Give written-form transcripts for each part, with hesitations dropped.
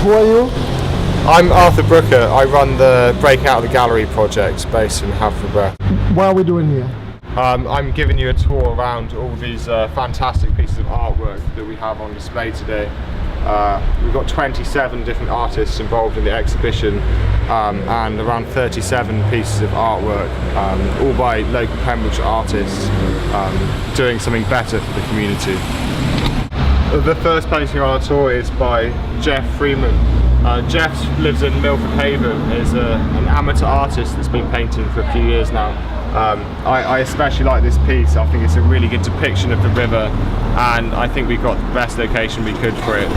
Who are you? I'm Arthur Brooker. I run the Breaking Out of the Gallery project based in Haverfordwest. What are we doing here? I'm giving you a tour around all these fantastic pieces of artwork that we have on display today. We've got 27 different artists involved in the exhibition and around 37 pieces of artwork, all by local Pembrokeshire artists doing something better for the community. The first painting on our tour is by Jeff Freeman. Jeff lives in Milford Haven, is an amateur artist that's been painting for a few years now. I especially like this piece. I think it's a really good depiction of the river, and I think we've got the best location we could for it.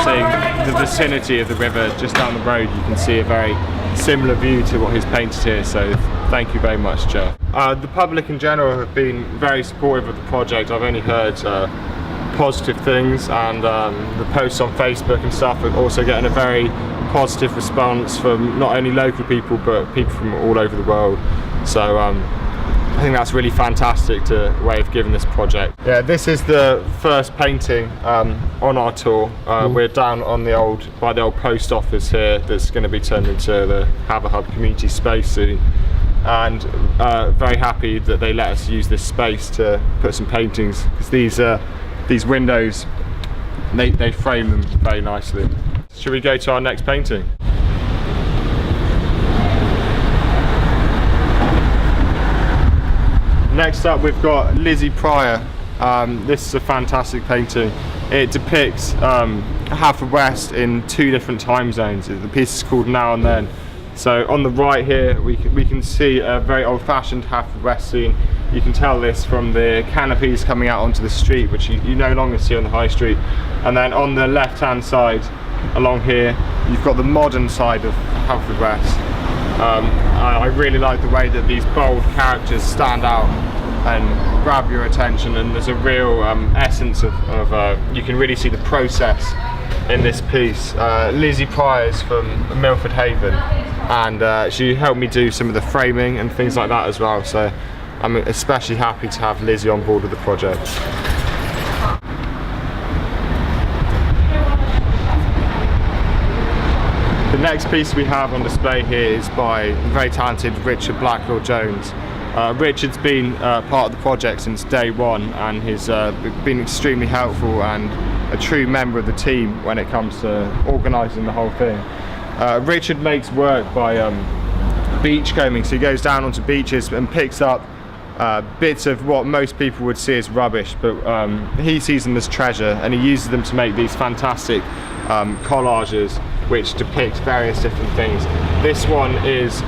Seeing the vicinity of the river just down the road, you can see a very similar view to what he's painted here, so thank you very much, Jeff. The public in general have been very supportive of the project. I've only heard positive things, and the posts on Facebook and stuff are also getting a very positive response from not only local people but people from all over the world. So I think that's really fantastic way of giving this project. Yeah, this is the first painting on our tour. We're down on by the old post office here that's going to be turned into the Haverhub community space soon, and very happy that they let us use this space to put some paintings, because these windows, they frame them very nicely. Should we go to our next painting? Next up we've got Lizzie Pryor. This is a fantastic painting. It depicts Haverfordwest in 2 different time zones. The piece is called Now and Then. So on the right here we can see a very old-fashioned Haverfordwest scene. You can tell this from the canopies coming out onto the street, which you no longer see on the high street. And then on the left-hand side along here you've got the modern side of Haverfordwest. I really like the way that these bold characters stand out and grab your attention, and there's a real essence of you can really see the process in this piece. Lizzie Pryor is from Milford Haven, and she helped me do some of the framing and things like that as well, so I'm especially happy to have Lizzie on board with the project. The next piece we have on display here is by the very talented Richard Blackwell-Jones. Richard's been part of the project since day one, and he's been extremely helpful and a true member of the team when it comes to organising the whole thing. Richard makes work by beachcombing, so he goes down onto beaches and picks up bits of what most people would see as rubbish, but he sees them as treasure, and he uses them to make these fantastic collages which depict various different things. This one is,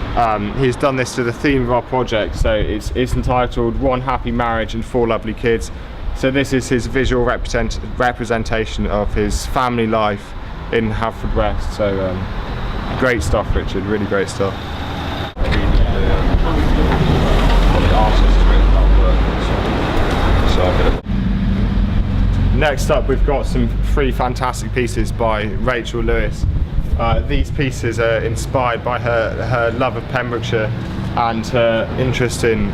he's done this to the theme of our project, so it's entitled One Happy Marriage and 4 Lovely Kids. So this is his visual representation of his family life in Haverfordwest. So great stuff, Richard, really great stuff. Next up we've got some 3 fantastic pieces by Rachel Lewis. These pieces are inspired by her love of Pembrokeshire and her interest in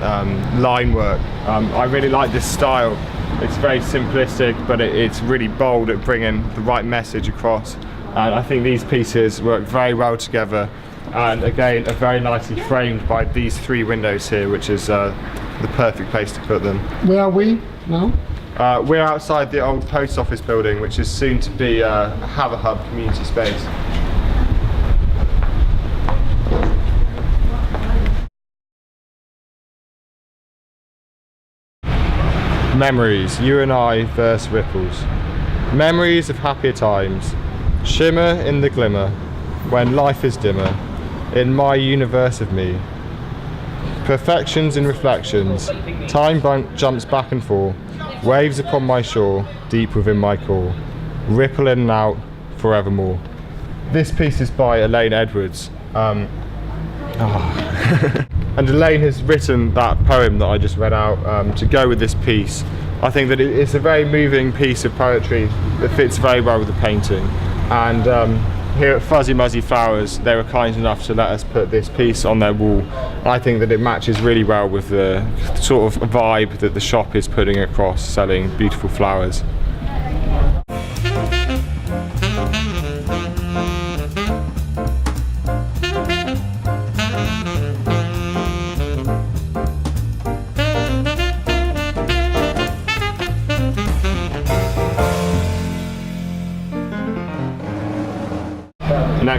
line work. I really like this style. It's very simplistic, but it's really bold at bringing the right message across. And I think these pieces work very well together, and again are very nicely framed by these 3 windows here, which is the perfect place to put them. Where are we now? We're outside the old post office building, which is soon to be Haverhub community space. Memories, you and I verse ripples. Memories of happier times, shimmer in the glimmer, when life is dimmer, in my universe of me. Perfections in reflections, time jumps back and forth, waves upon my shore, deep within my core, ripple in and out, forevermore. This piece is by Elaine Edwards. And Elaine has written that poem that I just read out to go with this piece. I think that it's a very moving piece of poetry that fits very well with the painting. And here at Fuzzy Muzzy Flowers, they were kind enough to let us put this piece on their wall. I think that it matches really well with the sort of vibe that the shop is putting across, selling beautiful flowers.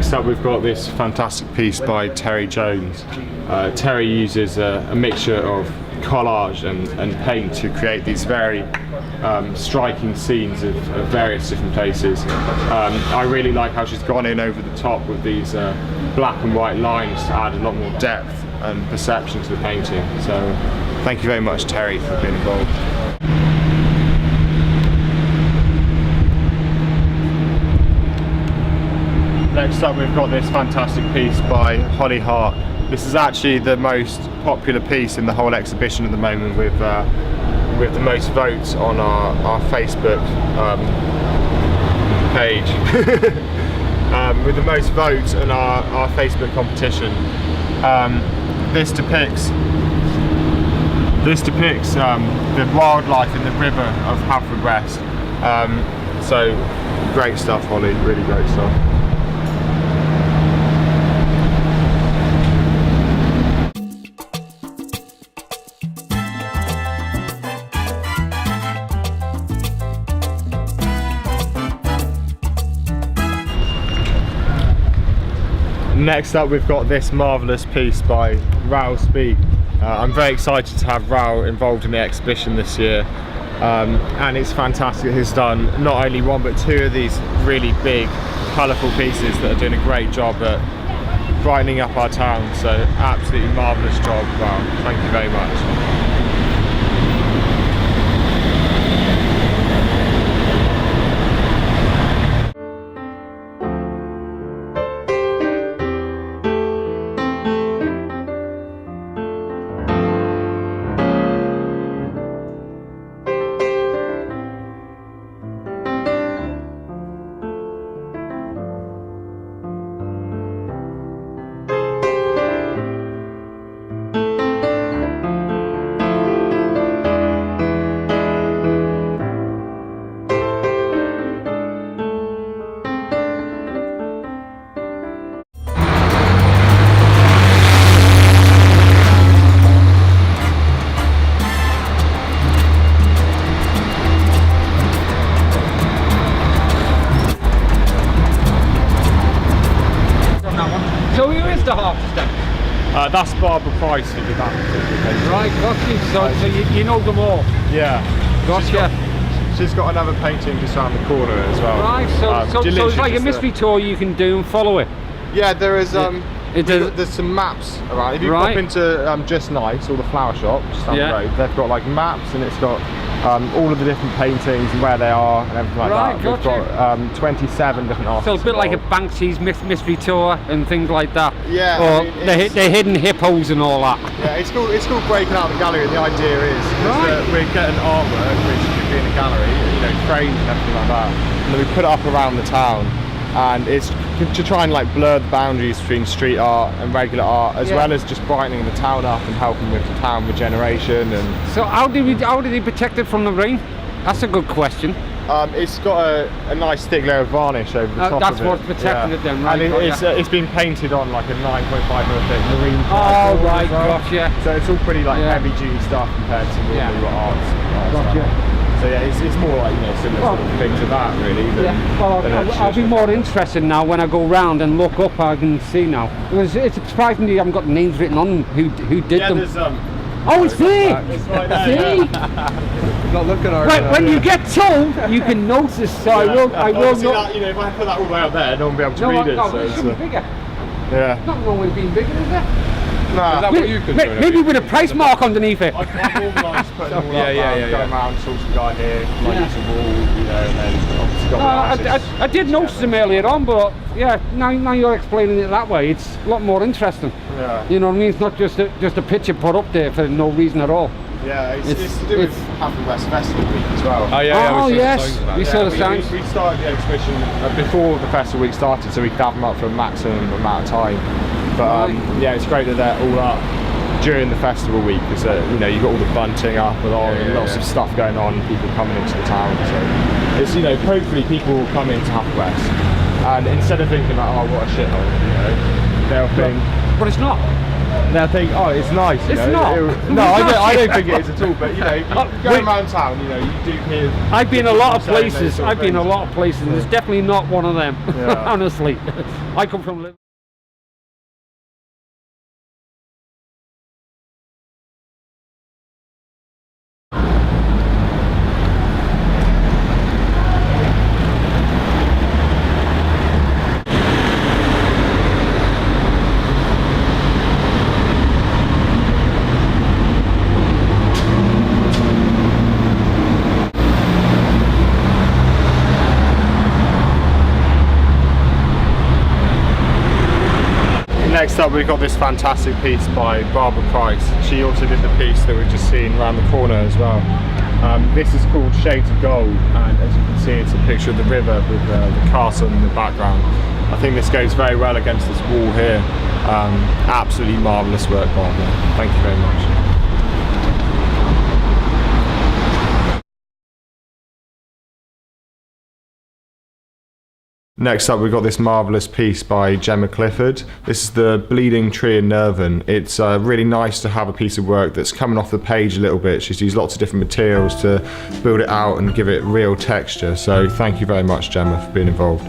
Next up we've got this fantastic piece by Terry Jones. Terry uses a mixture of collage and paint to create these very striking scenes of various different places. I really like how she's gone in over the top with these black and white lines to add a lot more depth and perception to the painting. So thank you very much, Terry, for being involved. Next up we've got this fantastic piece by Holly Hart. This is actually the most popular piece in the whole exhibition at the moment, with the most votes on our Facebook page. With the most votes on our Facebook competition. This depicts the wildlife in the river of Haverfordwest. So great stuff, Holly, really great stuff. Next up we've got this marvellous piece by Raul Speek. I'm very excited to have Raul involved in the exhibition this year, and it's fantastic. He's done not only one but two of these really big colourful pieces that are doing a great job at brightening up our town, so absolutely marvellous job, Raul. Thank you very much. So who is the artist then? That's Barbara Price who did that particular painting. Right, got you. So you know them all? Yeah. Gotcha. She's got another painting just around the corner as well. Right, so it's like a mystery tour you can do and follow it? Yeah, there is. There's some maps around. If you pop into Just Nice, or the flower shop just down the road, they've got like maps, and it's got all of the different paintings and where they are and everything like that. We've got 27 different artists. So a bit like a Banksy's mystery tour and things like that. Yeah. Or the hidden hippos and all that. Yeah, it's called breaking out the gallery. The idea is that we're getting artwork which could be in a gallery, you know, frames and everything like that, and then we put it up around the town. And it's to try and like blur the boundaries between street art and regular art, as well as just brightening the town up and helping with the town regeneration. And so how did he protect it from the rain? That's a good question. It's got a nice thick layer of varnish over the top of it. That's what's protecting it then, right? And it's been painted on like a 9.5mm thick marine. Oh right, gotcha. So it's all pretty like heavy duty stuff compared to normally what art's. Gotcha. So yeah, it's more like, you know, similar sort of thing to that really. I'll be more interested now when I go round and look up. I can see now. It's surprisingly I haven't got names written on them who did them. There's oh, it's there! It's right there. See? Not looking at when you get told, you can notice. So I will not. That, you know, if I put that all the way up there, no one will be able to read it. No, so it should be bigger. Yeah. Not wrong with being bigger, is there? Nah. Is that what you can do? Maybe with a price mark underneath it. I've organised putting all up, going around, saw some guy here, like some wall, you know, and then obviously got I did notice them earlier on, but yeah, now you're explaining it that way, it's a lot more interesting. Yeah. You know what I mean? It's not just a picture put up there for no reason at all. Yeah, it's to do with Haverfordwest Festival Week as well. Oh yeah, yes, we saw the signs. We started the exhibition before the Festival Week started, so we could have them up for a maximum amount of time. But yeah, it's great that they're all up during the Festival Week, because you know, you've got all the bunting up along, and lots of stuff going on, people coming into the town. So it's, you know, hopefully people will come into Haverfordwest, and instead of thinking like, oh, what a shithole, you know, they'll think, but it's not. they'll think, oh, it's nice. It's not. No, I don't think it is at all. But you know, if you go around town, you know, you do hear. I've been a lot of places. I've been a lot of places. And it's definitely not one of them. Yeah. Honestly, I come from Liverpool. Next up, we've got this fantastic piece by Barbara Price. She also did the piece that we've just seen around the corner as well. This is called Shades of Gold, and as you can see, it's a picture of the river with the castle in the background. I think this goes very well against this wall here. Absolutely marvellous work, Barbara. Thank you very much. Next up, we've got this marvellous piece by Gemma Clifford. This is the Bleeding Tree in Nervan. It's really nice to have a piece of work that's coming off the page a little bit. She's used lots of different materials to build it out and give it real texture. So thank you very much, Gemma, for being involved.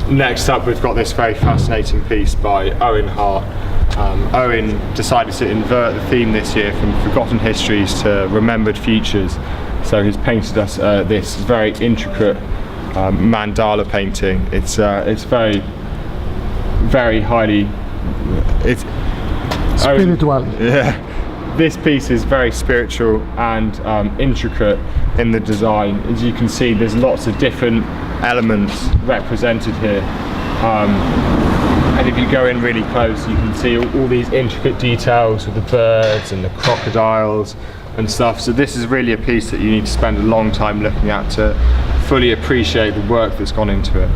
Next up, we've got this very fascinating piece by Owen Hart. Owen decided to invert the theme this year from forgotten histories to remembered futures. So he's painted us this very intricate mandala painting. It's very, very highly. It's spiritual. Yeah, this piece is very spiritual and intricate in the design. As you can see, there's lots of different elements represented here. And if you go in really close, you can see all these intricate details with the birds and the crocodiles and stuff. So this is really a piece that you need to spend a long time looking at to fully appreciate the work that's gone into it.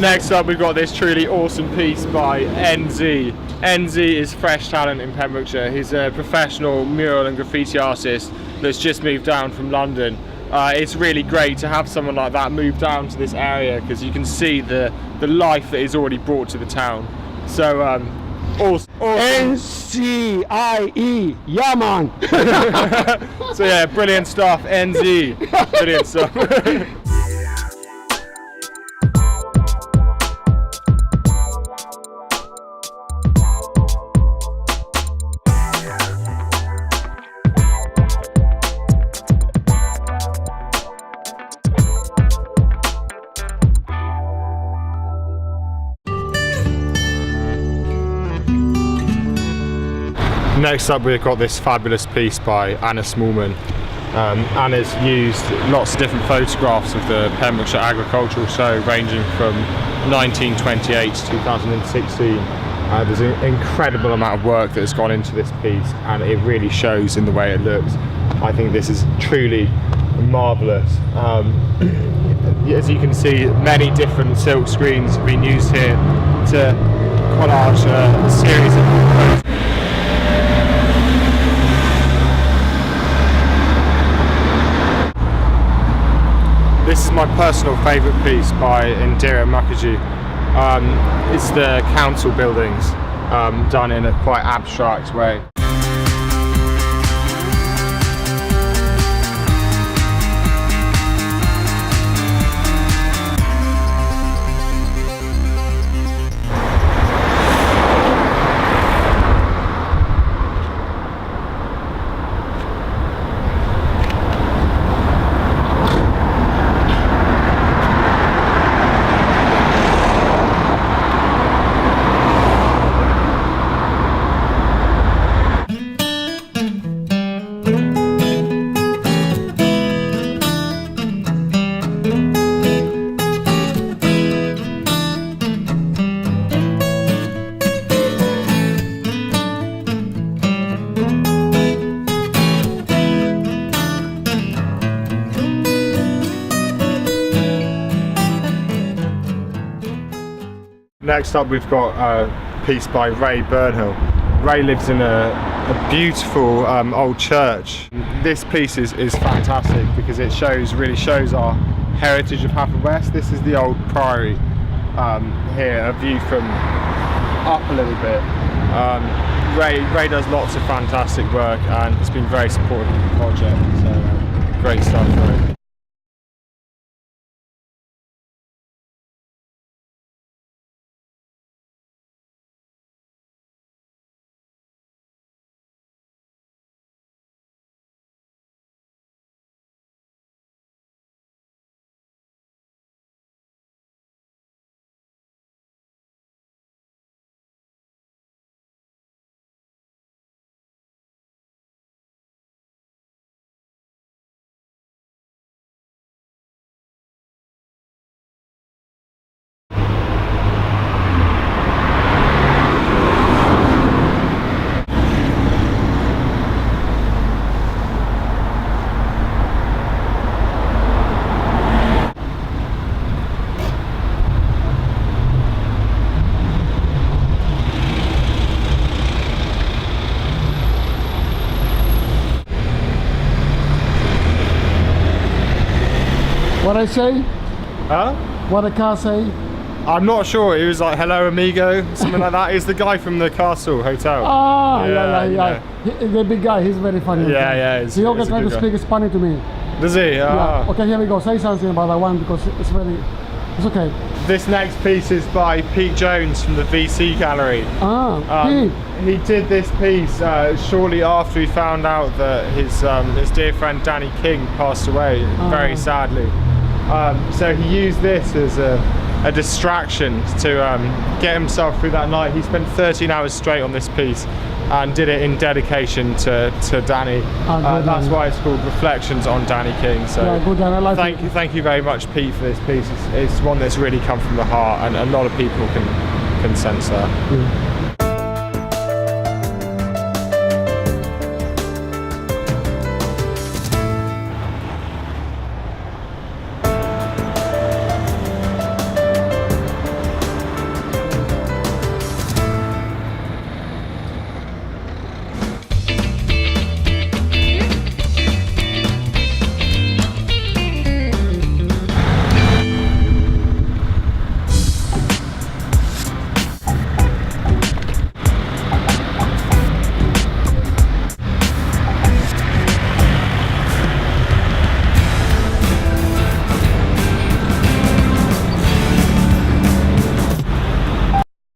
Next up, we've got this truly awesome piece by NZ. NZ is fresh talent in Pembrokeshire. He's a professional mural and graffiti artist that's just moved down from London. It's really great to have someone like that move down to this area because you can see the life that he's already brought to the town. So awesome. NCIE, yeah man. So yeah, brilliant stuff, NZ, brilliant stuff. Next up, we've got this fabulous piece by Anna Smallman. Anna's used lots of different photographs of the Pembrokeshire Agricultural Show ranging from 1928 to 2016. There's an incredible amount of work that has gone into this piece and it really shows in the way it looks. I think this is truly marvellous. As you can see, many different silk screens have been used here to collage a series of This is my personal favourite piece by Indira Mukherjee. It's the council buildings done in a quite abstract way. Next up we've got a piece by Ray Burnhill. Ray lives in a beautiful old church. This piece is fantastic because it really shows our heritage of Haverfordwest. This is the old priory here, a view from up a little bit. Ray does lots of fantastic work and has been very supportive of the project, so great stuff, Ray. What I say? Huh? What the car say? I'm not sure. He was like, "Hello, amigo," something like that. He's the guy from the Castle Hotel. Ah, yeah. yeah. The big guy, he's very funny. Yeah. He always tries to speak Spanish to me. Does he? Yeah. Okay, here we go. Say something about that one because it's okay. This next piece is by Pete Jones from the VC Gallery. Pete. He did this piece shortly after he found out that his dear friend Danny King passed away very sadly. So he used this as a distraction to get himself through that night. He spent 13 hours straight on this piece and did it in dedication to Danny. That's why it's called Reflections on Danny King. So yeah, good, I like thank you very much, Pete, for this piece. It's one that's really come from the heart, and a lot of people can sense that. Yeah.